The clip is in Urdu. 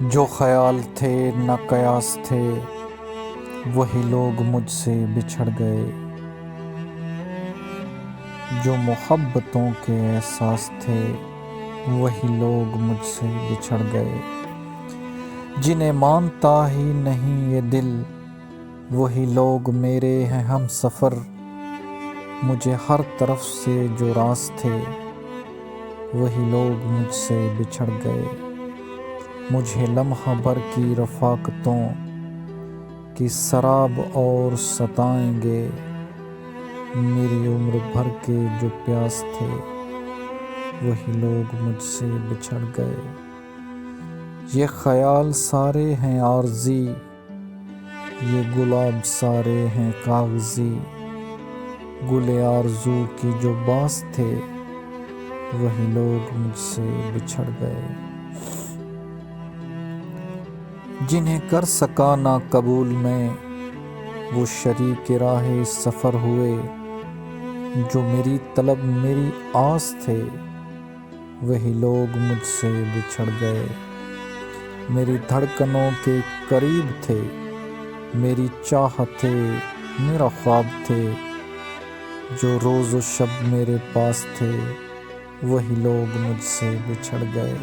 جو خیال تھے نہ قیاس تھے وہی لوگ مجھ سے بچھڑ گئے، جو محبتوں کے احساس تھے وہی لوگ مجھ سے بچھڑ گئے، جنہیں مانتا ہی نہیں یہ دل وہی لوگ میرے ہیں ہم سفر، مجھے ہر طرف سے جو راز تھے وہی لوگ مجھ سے بچھڑ گئے، مجھے لمحہ بھر کی رفاقتوں کی سراب اور ستائیں گے، میری عمر بھر کے جو پیاس تھے وہی لوگ مجھ سے بچھڑ گئے، یہ خیال سارے ہیں عارضی، یہ گلاب سارے ہیں کاغذی، گل آرزو کی جو باس تھے وہی لوگ مجھ سے بچھڑ گئے، جنہیں کر سکا نہ قبول میں وہ شریک راہ سفر ہوئے، جو میری طلب میری آس تھے وہی لوگ مجھ سے بچھڑ گئے، میری دھڑکنوں کے قریب تھے، میری چاہت تھے، میرا خواب تھے، جو روز و شب میرے پاس تھے وہی لوگ مجھ سے بچھڑ گئے۔